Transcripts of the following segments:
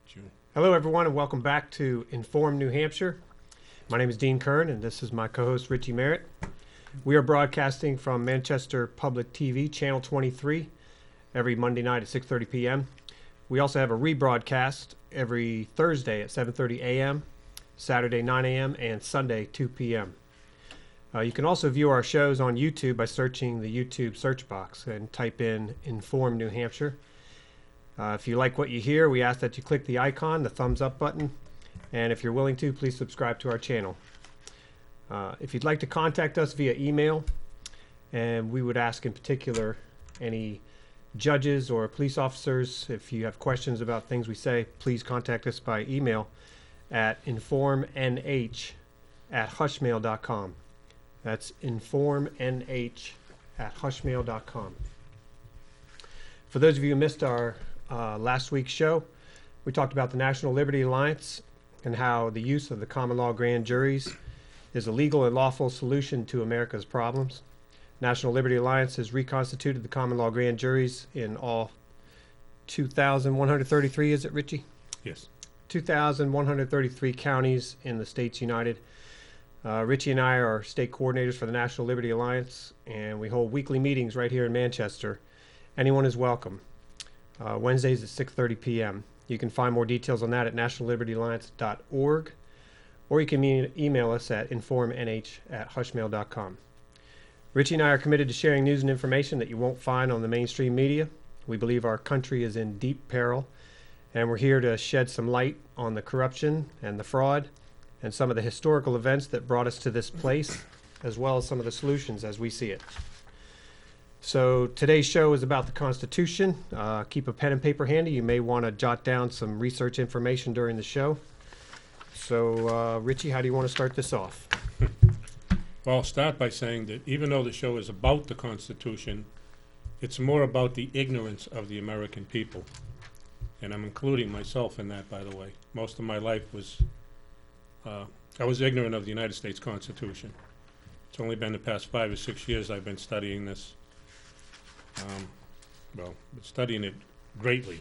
June. Hello, everyone, and welcome back to Inform New Hampshire. My name is Dean Kern, and this is my co-host, Richie Merritt. We are broadcasting from Manchester Public TV, Channel 23, every Monday night at 6:30 p.m. We also have a rebroadcast every Thursday at 7:30 a.m., Saturday 9 a.m., and Sunday 2 p.m. You can also view our shows on YouTube by searching the YouTube search box and type in Inform New Hampshire. If you like what you hear, we ask that you click the icon, the thumbs up button, and if you're willing to, please subscribe to our channel. If you'd like to contact us via email, and we would ask in particular any judges or police officers, if you have questions about things we say, please contact us by email at informnh@hushmail.com. That's informnh@hushmail.com. For those of you who missed our last week's show, we talked about the National Liberty Alliance and how the use of the common law grand juries is a legal and lawful solution to America's problems. National Liberty Alliance has reconstituted the common law grand juries in all 2,133, is it, Richie? Yes. 2,133 counties in the states united. Richie and I are state coordinators for the National Liberty Alliance, and we hold weekly meetings right here in Manchester. Anyone is welcome. Wednesdays at 6:30 p.m. You can find more details on that at nationallibertyalliance.org, or you can email us at informnh@hushmail.com. Richie and I are committed to sharing news and information that you won't find on the mainstream media. We believe our country is in deep peril, and we're here to shed some light on the corruption and the fraud and some of the historical events that brought us to this place, as well as some of the solutions as we see it. So today's show is about the Constitution. Keep a pen and paper handy. You may want to jot down some research information during the show. So, Richie, how do you want to start this off? Well, I'll start by saying that even though the show is about the Constitution, it's more about the ignorance of the American people. And I'm including myself in that, by the way. Most of my life was, I was ignorant of the United States Constitution. It's only been the past 5 or 6 years I've been studying this. Been studying it greatly.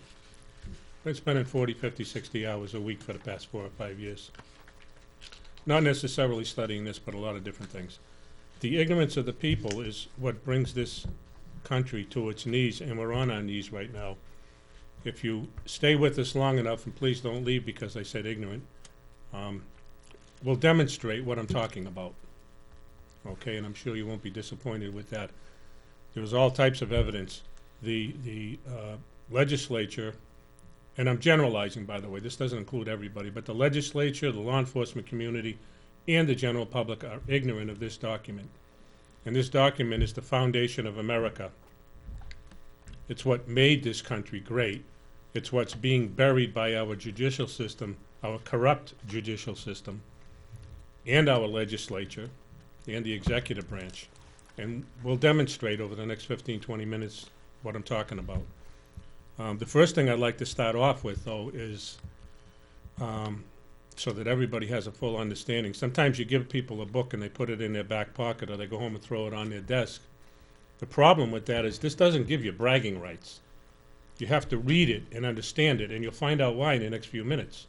I've been spending 40, 50, 60 hours a week for the past 4 or 5 years. Not necessarily studying this, but a lot of different things. The ignorance of the people is what brings this country to its knees, and we're on our knees right now. If you stay with us long enough, and please don't leave because I said ignorant, we'll demonstrate what I'm talking about. Okay, and I'm sure you won't be disappointed with that. There was all types of evidence. The legislature, and I'm generalizing, by the way, this doesn't include everybody, but the legislature, the law enforcement community, and the general public are ignorant of this document. And this document is the foundation of America. It's what made this country great. It's what's being buried by our judicial system, our corrupt judicial system, and our legislature, and the executive branch. And we'll demonstrate over the next 15, 20 minutes what I'm talking about. The first thing I'd like to start off with, though, is so that everybody has a full understanding. Sometimes you give people a book and they put it in their back pocket, or they go home and throw it on their desk. The problem with that is this doesn't give you bragging rights. You have to read it and understand it, and you'll find out why in the next few minutes.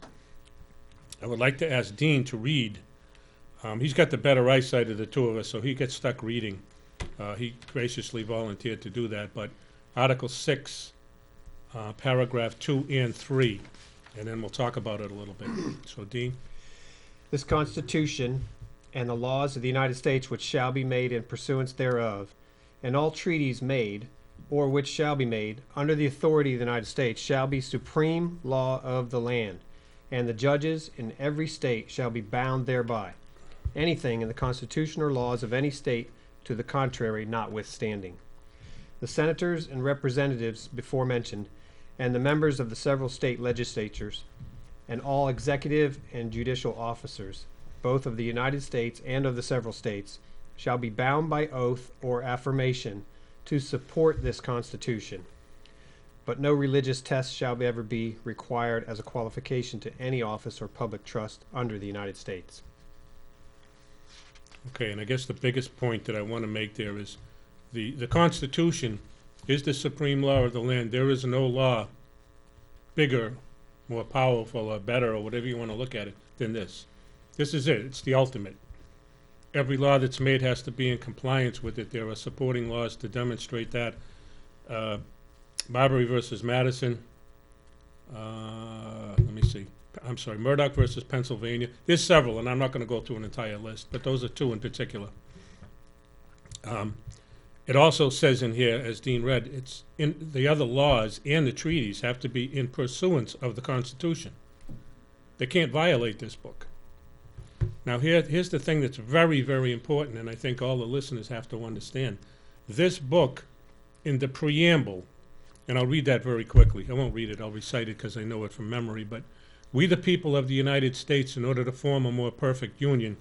I would like to ask Dean to read. He's got the better eyesight of the two of us, so he gets stuck reading. He graciously volunteered to do that, but Article 6, paragraph 2 and 3, and then we'll talk about it a little bit. So, Dean? This Constitution and the laws of the United States which shall be made in pursuance thereof, and all treaties made, or which shall be made, under the authority of the United States, shall be supreme law of the land, and the judges in every state shall be bound thereby, anything in the Constitution or laws of any state to the contrary notwithstanding. The senators and representatives before mentioned, and the members of the several state legislatures, and all executive and judicial officers, both of the United States and of the several states, shall be bound by oath or affirmation to support this Constitution. But no religious test shall ever be required as a qualification to any office or public trust under the United States. Okay, and I guess the biggest point that I want to make there is the Constitution is the supreme law of the land. There is no law bigger more powerful or better or whatever you want to look at it than this. This is it. It's the ultimate. Every law that's made has to be in compliance with it. There are supporting laws to demonstrate that. Marbury versus Madison. Let me see. I'm sorry, Murdoch versus Pennsylvania. There's several, and I'm not going to go through an entire list, but those are two in particular. It also says in here, as Dean read, it's in the other laws and the treaties have to be in pursuance of the Constitution. They can't violate this book. Now here's the thing that's very, very important, and I think all the listeners have to understand. This book, in the preamble, and I'll read that very quickly. I won't read it, I'll recite it because I know it from memory, but we the people of the United States, in order to form a more perfect union,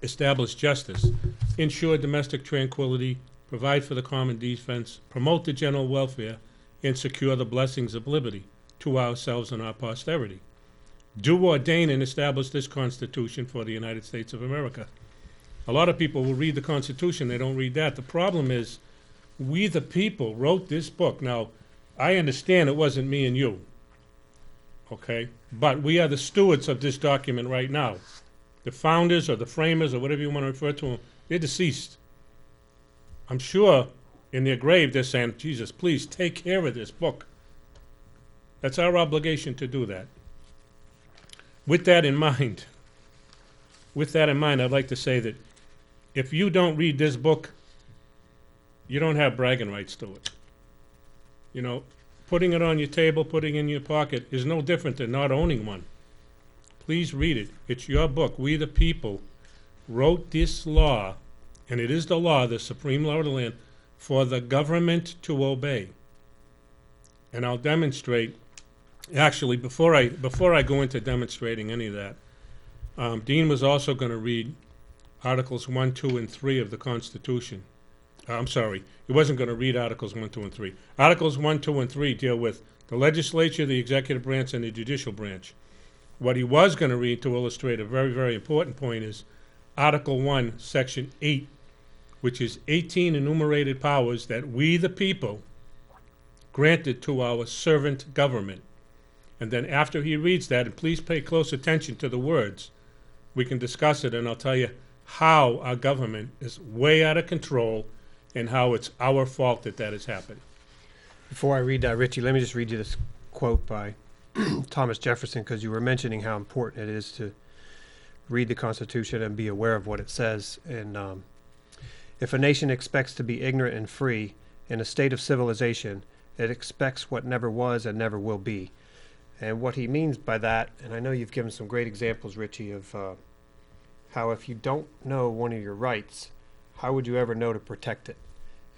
establish justice, ensure domestic tranquility, provide for the common defense, promote the general welfare, and secure the blessings of liberty to ourselves and our posterity. Do ordain and establish this Constitution for the United States of America. A lot of people will read the Constitution, they don't read that. The problem is, we the people wrote this book. Now, I understand it wasn't me and you, okay? But we are the stewards of this document right now. The founders or the framers or whatever you want to refer to them, they're deceased. I'm sure in their grave they're saying, Jesus, please take care of this book. That's our obligation to do that. With that in mind, I'd like to say that if you don't read this book, you don't have bragging rights to it. You know, putting it on your table, putting it in your pocket is no different than not owning one. Please read it. It's your book. We the people wrote this law, and it is the law, the supreme law of the land, for the government to obey. And I'll demonstrate. Actually, before I go into demonstrating any of that, Dean was also going to read Articles 1, 2, and 3 of the Constitution. I'm sorry, he wasn't going to read Articles 1, 2, and 3. Articles 1, 2, and 3 deal with the legislature, the executive branch, and the judicial branch. What he was going to read to illustrate a very, very important point is Article 1, Section 8, which is 18 enumerated powers that we, the people, granted to our servant government. And then after he reads that, and please pay close attention to the words, we can discuss it, and I'll tell you how our government is way out of control and how it's our fault that that has happened. Before I read that, Richie, let me just read you this quote by Thomas Jefferson, because you were mentioning how important it is to read the Constitution and be aware of what it says. And if a nation expects to be ignorant and free in a state of civilization, it expects what never was and never will be. And what he means by that, and I know you've given some great examples, Richie, of how if you don't know one of your rights, how would you ever know to protect it?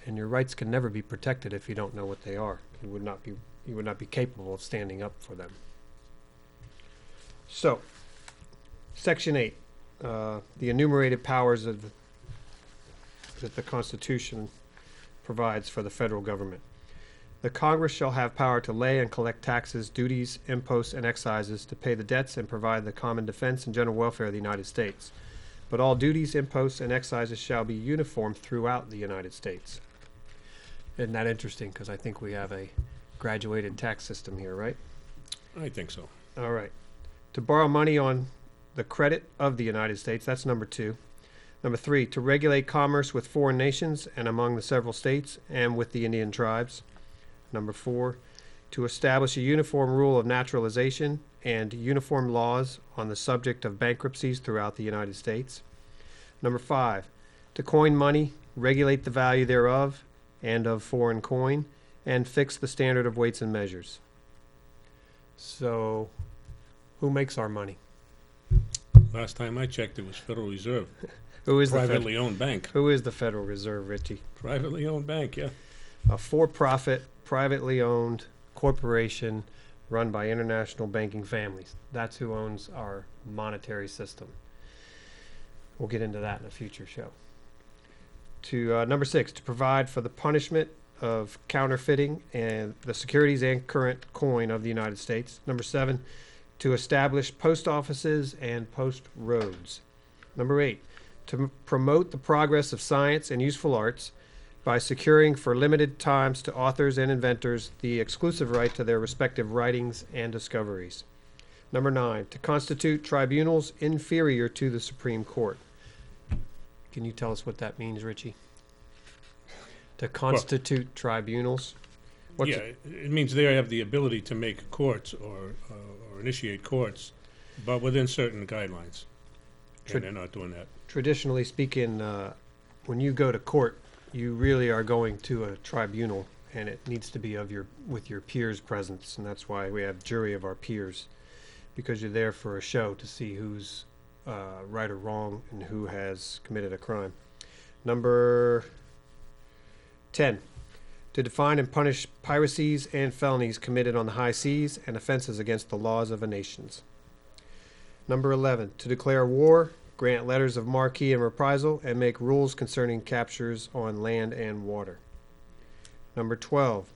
And your rights can never be protected if you don't know what they are. You would not be capable of standing up for them. So, Section 8, the enumerated powers that the Constitution provides for the federal government. The Congress shall have power to lay and collect taxes, duties, imposts, and excises, to pay the debts and provide the common defense and general welfare of the United States. But all duties, imposts, and excises shall be uniform throughout the United States. Isn't that interesting? Because I think we have a graduated tax system here, right? I think so. All right. To borrow money on the credit of the United States, that's number 2. Number 3, to regulate commerce with foreign nations and among the several states and with the Indian tribes. Number 4, to establish a uniform rule of naturalization and uniform laws on the subject of bankruptcies throughout the United States. Number 5, to coin money, regulate the value thereof and of foreign coin, and fix the standard of weights and measures. So, who makes our money? Last time I checked, it was Federal Reserve. Who is privately owned bank? Who is the Federal Reserve, Richie? Privately owned bank, yeah. A for-profit, privately owned corporation run by international banking families. That's who owns our monetary system. We'll get into that in a future show. To number 6, to provide for the punishment of counterfeiting and the securities and current coin of the United States. Number 7, to establish post offices and post roads. Number 8, to promote the progress of science and useful arts by securing for limited times to authors and inventors the exclusive right to their respective writings and discoveries. Number 9, to constitute tribunals inferior to the Supreme Court. Can you tell us what that means, Richie? To constitute tribunals? What's Yeah, it means they have the ability to make courts or initiate courts, but within certain guidelines. And they're not doing that. Traditionally speaking, when you go to court, you really are going to a tribunal, and it needs to be with your peers' presence, and that's why we have jury of our peers, because you're there for a show to see who's right or wrong and who has committed a crime. Number 10, to define and punish piracies and felonies committed on the high seas and offenses against the laws of a nation. Number 11, to declare war, grant letters of marque and reprisal, and make rules concerning captures on land and water. Number 12,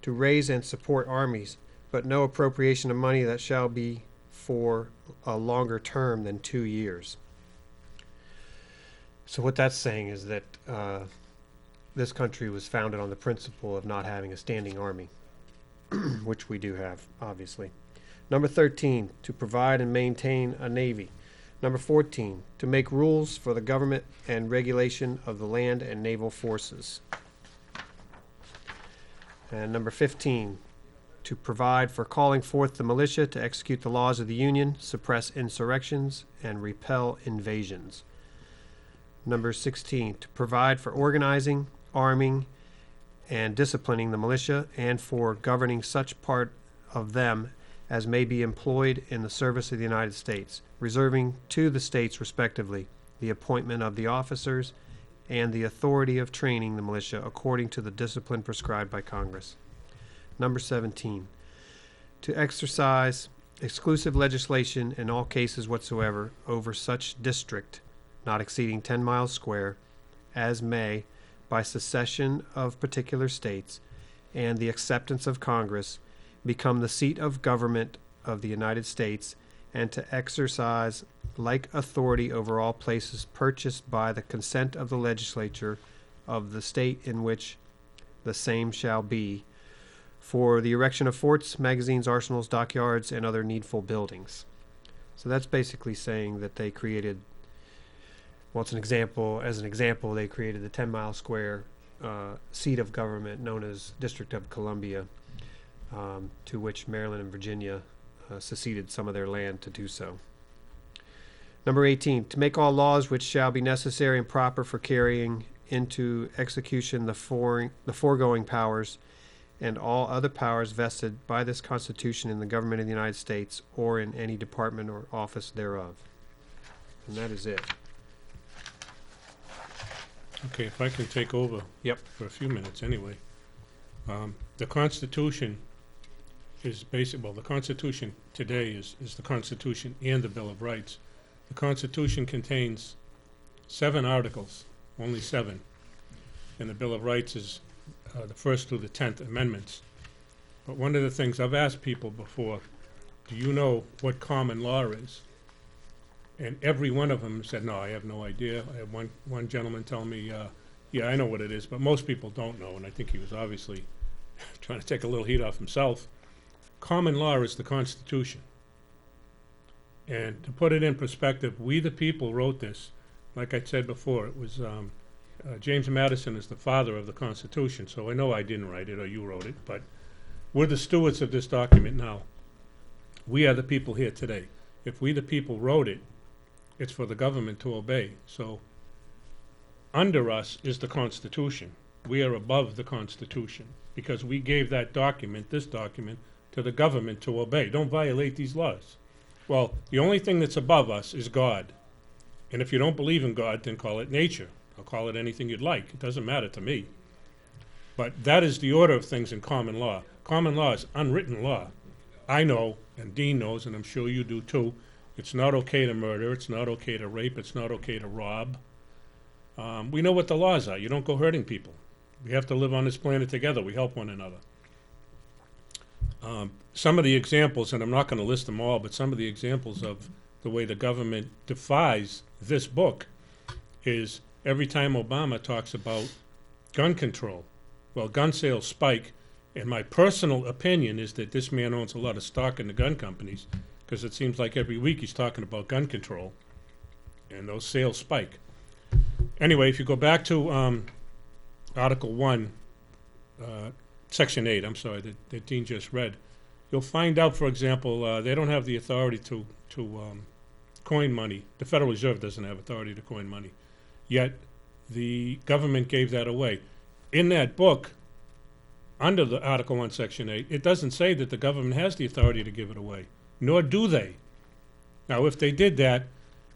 to raise and support armies, but no appropriation of money that shall be for a longer term than 2 years. So what that's saying is that this country was founded on the principle of not having a standing army, which we do have, obviously. Number 13, to provide and maintain a navy. Number 14, to make rules for the government and regulation of the land and naval forces. And number 15, to provide for calling forth the militia to execute the laws of the Union, suppress insurrections, and repel invasions. Number 16, to provide for organizing, arming, and disciplining the militia, and for governing such part of them as may be employed in the service of the United States, reserving to the states respectively the appointment of the officers and the authority of training the militia according to the discipline prescribed by Congress. Number 17, to exercise exclusive legislation in all cases whatsoever over such district, not exceeding 10 miles square, as may, by secession of particular states and the acceptance of Congress, become the seat of government of the United States, and to exercise like authority over all places purchased by the consent of the legislature of the state in which the same shall be, for the erection of forts, magazines, arsenals, dockyards, and other needful buildings. So that's basically saying that they created, well, it's an example, they created the 10-mile square seat of government known as District of Columbia, to which Maryland and Virginia seceded some of their land to do so. Number 18, to make all laws which shall be necessary and proper for carrying into execution the foregoing powers and all other powers vested by this Constitution in the government of the United States or in any department or office thereof. And that is it. Okay, if I can take over. Yep. For a few minutes anyway. The Constitution is the Constitution today is the Constitution and the Bill of Rights. The Constitution contains 7 articles, only 7. And the Bill of Rights is the 1st through the 10th Amendments. But one of the things I've asked people before, do you know what common law is? And every one of them said, no, I have no idea. I had one gentleman tell me, yeah, I know what it is, but most people don't know, and I think he was obviously trying to take a little heat off himself. Common law is the Constitution. And to put it in perspective, we the people wrote this. Like I said before, it was James Madison is the father of the Constitution, so I know I didn't write it or you wrote it, but we're the stewards of this document now. We are the people here today. If we the people wrote it, it's for the government to obey. So under us is the Constitution. We are above the Constitution because we gave that document, this document, to the government to obey. Don't violate these laws. Well, the only thing that's above us is God. And if you don't believe in God, then call it nature. I'll call it anything you'd like. It doesn't matter to me. But that is the order of things in common law. Common law is unwritten law. I know, and Dean knows, and I'm sure you do too, it's not okay to murder, it's not okay to rape, it's not okay to rob. We know what the laws are. You don't go hurting people. We have to live on this planet together. We help one another. Some of the examples, and I'm not going to list them all, but some of the examples of the way the government defies this book is every time Obama talks about gun control. Well, gun sales spike, and my personal opinion is that this man owns a lot of stock in the gun companies, because it seems like every week he's talking about gun control, and those sales spike. Anyway, if you go back to Article 1, Section 8, I'm sorry, that Dean just read, you'll find out, for example, they don't have the authority to coin money. The Federal Reserve doesn't have authority to coin money. Yet the government gave that away. In that book, under the Article 1, Section 8, it doesn't say that the government has the authority to give it away, nor do they. Now, if they did that,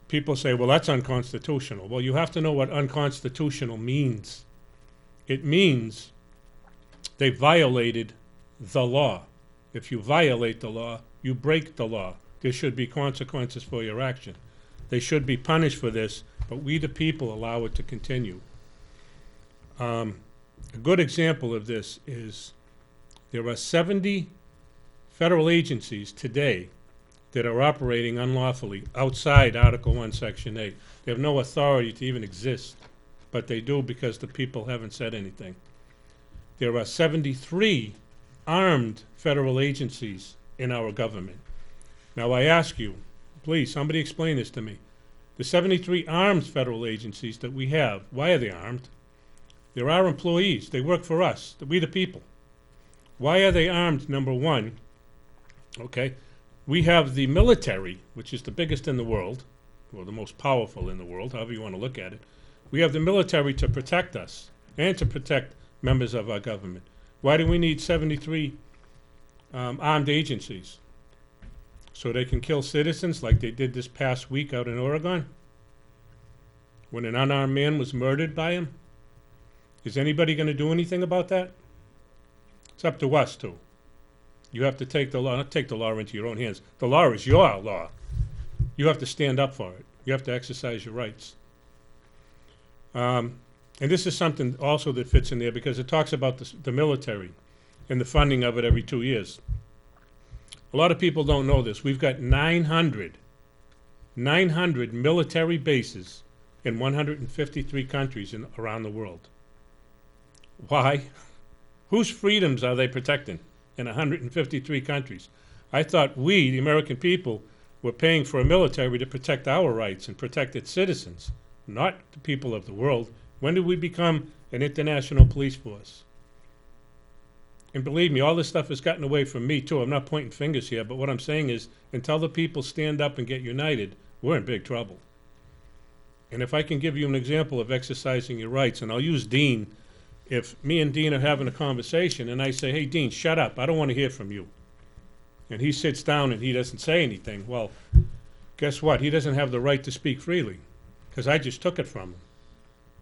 people say, well, that's unconstitutional. Well, you have to know what unconstitutional means. It means they violated the law. If you violate the law, you break the law. There should be consequences for your action. They should be punished for this, but we the people allow it to continue. A good example of this is there are 70 federal agencies today that are operating unlawfully outside Article 1, Section 8. They have no authority to even exist, but they do because the people haven't said anything. There are 73 armed federal agencies in our government. Now I ask you, please, somebody explain this to me. The 73 armed federal agencies that we have, why are they armed? They're our employees. They work for us, we the people. Why are they armed, number one? Okay, we have the military, which is the biggest in the world, or the most powerful in the world, however you want to look at it. We have the military to protect us and to protect members of our government. Why do we need 73 armed agencies? So they can kill citizens like they did this past week out in Oregon, when an unarmed man was murdered by him? Is anybody going to do anything about that? It's up to us too. You have to take the law, not take the law into your own hands. The law is your law. You have to stand up for it. You have to exercise your rights. And this is something also that fits in there because it talks about the military and the funding of it every 2 years. A lot of people don't know this. We've got 900 military bases in 153 countries around the world. Why? Whose freedoms are they protecting in 153 countries? I thought we, the American people, were paying for a military to protect our rights and protect its citizens, not the people of the world. When did we become an international police force? And believe me, all this stuff has gotten away from me too. I'm not pointing fingers here, but what I'm saying is until the people stand up and get united, we're in big trouble. And if I can give you an example of exercising your rights, and I'll use Dean, if me and Dean are having a conversation and I say, hey, Dean, shut up, I don't want to hear from you. And he sits down and he doesn't say anything, well, guess what? He doesn't have the right to speak freely because I just took it from him.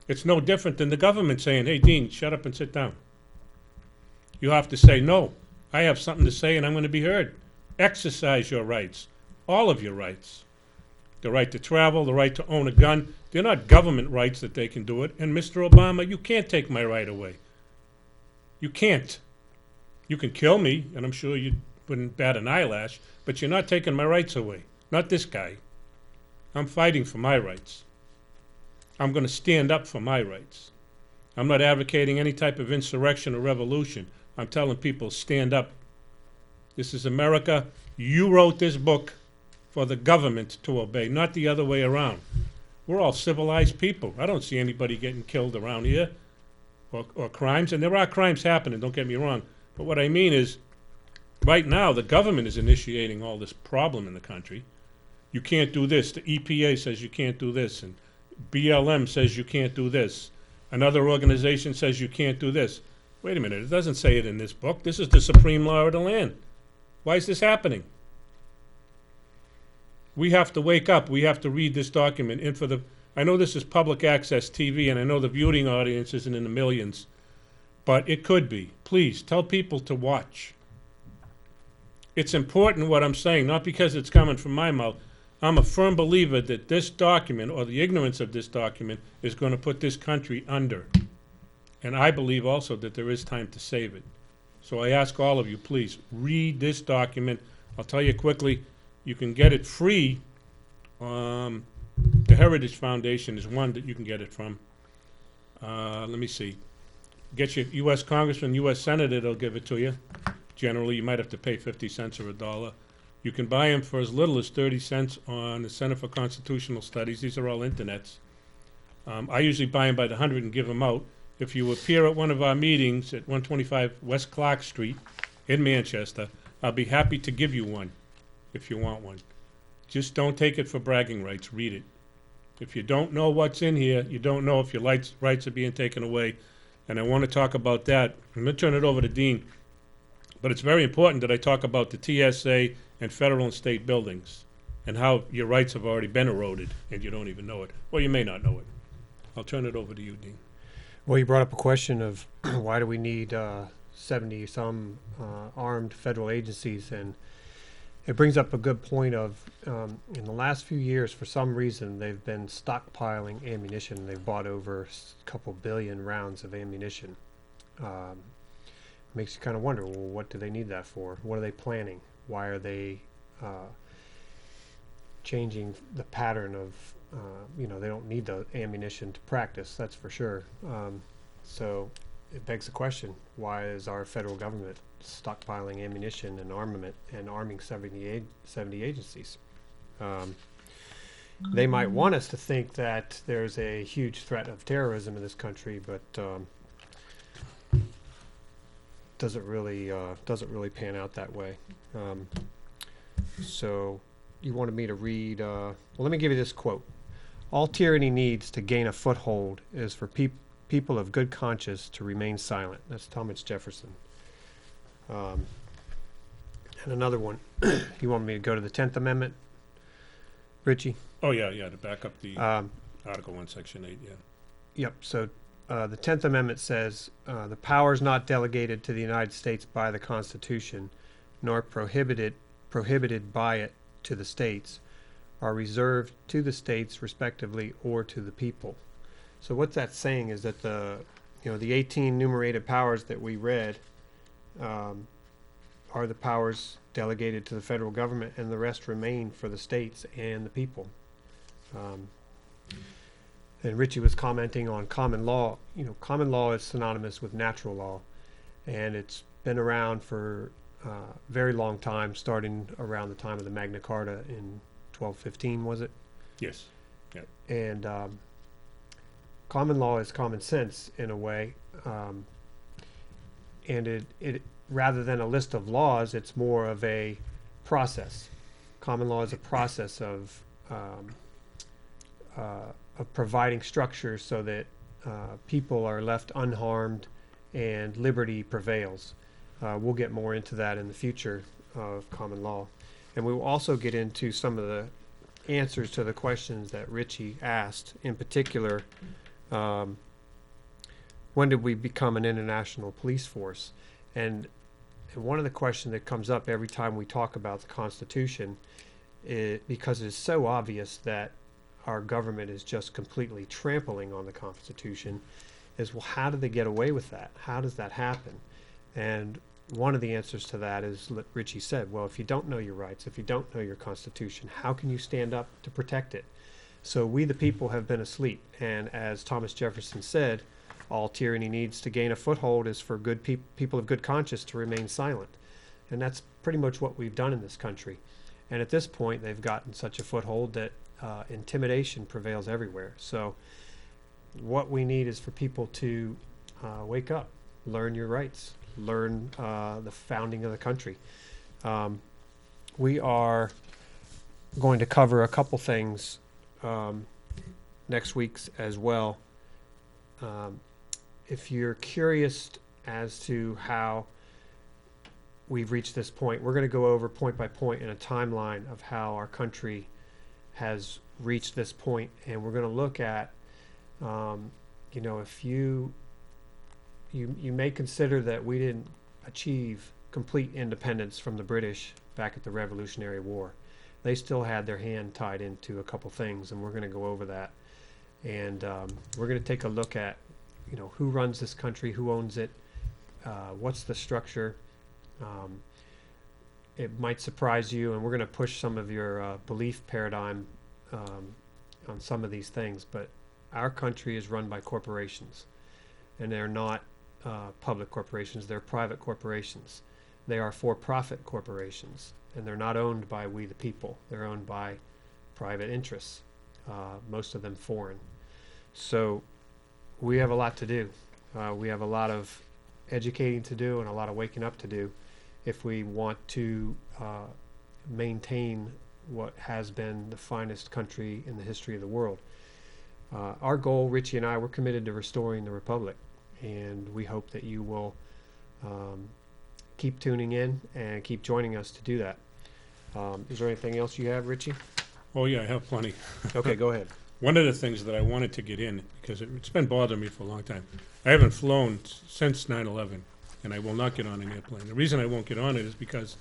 It's no different than the government saying, hey, Dean, shut up and sit down. You have to say, no, I have something to say and I'm going to be heard. Exercise your rights, all of your rights. The right to travel, the right to own a gun. They're not government rights that they can do it. And Mr. Obama, you can't take my right away. You can't. You can kill me, and I'm sure you wouldn't bat an eyelash, but you're not taking my rights away. Not this guy. I'm fighting for my rights. I'm going to stand up for my rights. I'm not advocating any type of insurrection or revolution. I'm telling people, stand up. This is America. You wrote this book for the government to obey, not the other way around. We're all civilized people. I don't see anybody getting killed around here or crimes, and there are crimes happening, don't get me wrong. But what I mean is, right now, the government is initiating all this problem in the country. You can't do this. The EPA says you can't do this, and BLM says you can't do this. Another organization says you can't do this. Wait a minute, it doesn't say it in this book. This is the supreme law of the land. Why is this happening? We have to wake up. We have to read this document. And I know this is public access TV, and I know the viewing audience isn't in the millions, but it could be. Please, tell people to watch. It's important what I'm saying, not because it's coming from my mouth. I'm a firm believer that this document, or the ignorance of this document, is going to put this country under. And I believe also that there is time to save it. So I ask all of you, please, read this document. I'll tell you quickly, you can get it free. The Heritage Foundation is one that you can get it from. Let me see. Get your U.S. Congressman, U.S. Senator, they'll give it to you. Generally, you might have to pay 50 cents or $1. You can buy them for as little as 30 cents on the Center for Constitutional Studies. These are all internets. I usually buy them by the hundred and give them out. If you appear at one of our meetings at 125 West Clark Street in Manchester, I'll be happy to give you one if you want one. Just don't take it for bragging rights. Read it. If you don't know what's in here, you don't know if your rights are being taken away. And I want to talk about that. I'm going to turn it over to Dean. But it's very important that I talk about the TSA and federal and state buildings and how your rights have already been eroded and you don't even know it. Well, you may not know it. I'll turn it over to you, Dean. Well, you brought up a question of why do we need 70-some armed federal agencies, and it brings up a good point of in the last few years, for some reason, they've been stockpiling ammunition. They've bought over a couple billion rounds of ammunition. Makes you kind of wonder, well, what do they need that for? What are they planning? Why are they changing the pattern of, they don't need the ammunition to practice, that's for sure. So it begs the question, why is our federal government stockpiling ammunition and armament and arming 70 agencies? They might want us to think that there's a huge threat of terrorism in this country, but doesn't really pan out that way. So you wanted me to read, well, let me give you this quote. All tyranny needs to gain a foothold is for people of good conscience to remain silent. That's Thomas Jefferson. And another one, you want me to go to the 10th Amendment, Richie? Oh, yeah, to back up the Article 1, Section 8, yeah. Yep, so the 10th Amendment says, the powers not delegated to the United States by the Constitution, nor prohibited by it to the states, are reserved to the states respectively or to the people. So what that's saying is that the 18 enumerated powers that we read are the powers delegated to the federal government, and the rest remain for the states and the people. And Richie was commenting on common law. Common law is synonymous with natural law, and it's been around for a very long time, starting around the time of the Magna Carta in 1215, was it? Yes. Yeah. And common law is common sense in a way, and it rather than a list of laws, it's more of a process. Common law is a process of providing structure so that people are left unharmed and liberty prevails. We'll get more into that in the future of common law. And we will also get into some of the answers to the questions that Richie asked. In particular, when did we become an international police force? And one of the questions that comes up every time we talk about the Constitution, because it's so obvious that our government is just completely trampling on the Constitution, is, well, how do they get away with that? How does that happen? And one of the answers to that is what Richie said. Well, if you don't know your rights, if you don't know your Constitution, how can you stand up to protect it? So we the people have been asleep, and as Thomas Jefferson said, all tyranny needs to gain a foothold is for good people of good conscience to remain silent. And that's pretty much what we've done in this country. And at this point, they've gotten such a foothold that intimidation prevails everywhere. So what we need is for people to wake up, learn your rights, learn the founding of the country. We are going to cover a couple things next week as well. If you're curious as to how we've reached this point, we're going to go over point by point in a timeline of how our country has reached this point, and we're going to look at, if you may consider that we didn't achieve complete independence from the British back at the Revolutionary War. They still had their hand tied into a couple things, and we're going to go over that. And we're going to take a look at, who runs this country, who owns it, what's the structure. It might surprise you, and we're going to push some of your belief paradigm on some of these things, but our country is run by corporations, and they're not public corporations. They're private corporations. They are for-profit corporations, and they're not owned by we the people. They're owned by private interests, most of them foreign. So we have a lot to do. We have a lot of educating to do and a lot of waking up to do if we want to maintain what has been the finest country in the history of the world. Our goal, Richie and I, we're committed to restoring the Republic, and we hope that you will keep tuning in and keep joining us to do that. Is there anything else you have, Richie? Oh, yeah, I have plenty. Okay, go ahead. One of the things that I wanted to get in, because it's been bothering me for a long time, I haven't flown since 9/11, and I will not get on an airplane. The reason I won't get on it is because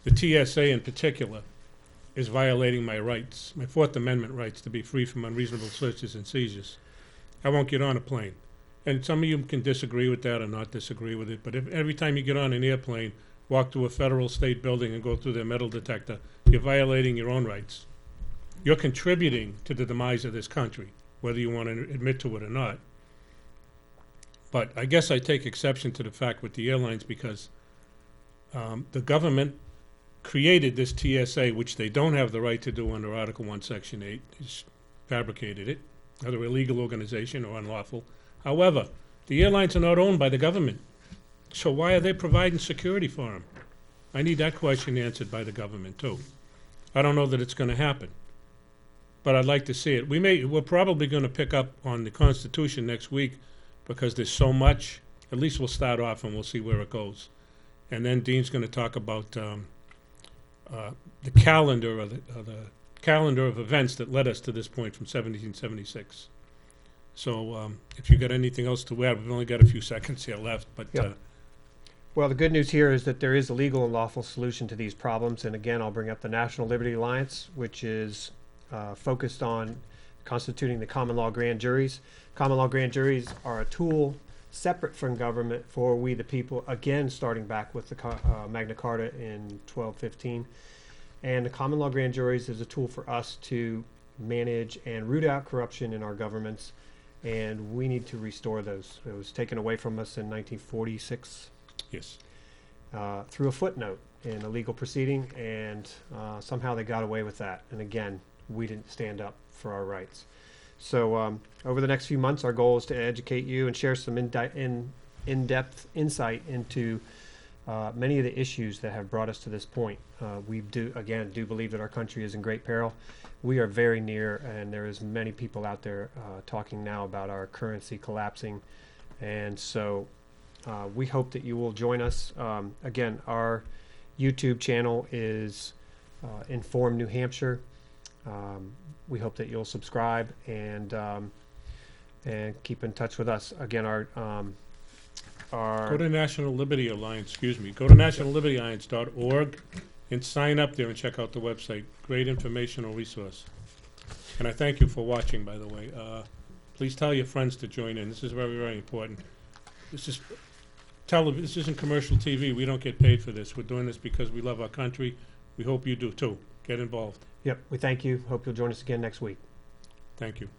the TSA in particular is violating my rights, my Fourth Amendment rights to be free from unreasonable searches and seizures. I won't get on a plane. And some of you can disagree with that or not disagree with it, but if every time you get on an airplane, walk to a federal state building and go through their metal detector, you're violating your own rights. You're contributing to the demise of this country, whether you want to admit to it or not. But I guess I take exception to the fact with the airlines because the government created this TSA, which they don't have the right to do under Article 1, Section 8. It's fabricated it, either illegal organization or unlawful. However, the airlines are not owned by the government. So why are they providing security for them? I need that question answered by the government, too. I don't know that it's going to happen, but I'd like to see it. We're probably going to pick up on the Constitution next week because there's so much. At least we'll start off and we'll see where it goes. And then Dean's going to talk about the calendar of events that led us to this point from 1776. So if you got anything else to add, we've only got a few seconds here left. But Yep. Well, the good news here is that there is a legal and lawful solution to these problems. And again, I'll bring up the National Liberty Alliance, which is focused on constituting the common law grand juries. Common law grand juries are a tool separate from government for we the people, again starting back with the Magna Carta in 1215. And the common law grand juries is a tool for us to manage and root out corruption in our governments, and we need to restore those. It was taken away from us in 1946 yes, through a footnote in a legal proceeding, and somehow they got away with that. And again, we didn't stand up for our rights. So over the next few months, our goal is to educate you and share some in-depth insight into many of the issues that have brought us to this point. We do believe that our country is in great peril. We are very near, and there is many people out there talking now about our currency collapsing. And so we hope that you will join us. Again, our YouTube channel is Inform New Hampshire. We hope that you'll subscribe and keep in touch with us. Again, our go to National Liberty Alliance, go to nationallibertyalliance.org and sign up there and check out the website. Great informational resource. And I thank you for watching, by the way. Please tell your friends to join in. This is very, very important. This is television. This isn't commercial TV. We don't get paid for this. We're doing this because we love our country. We hope you do, too. Get involved. Yep, we thank you. Hope you'll join us again next week. Thank you.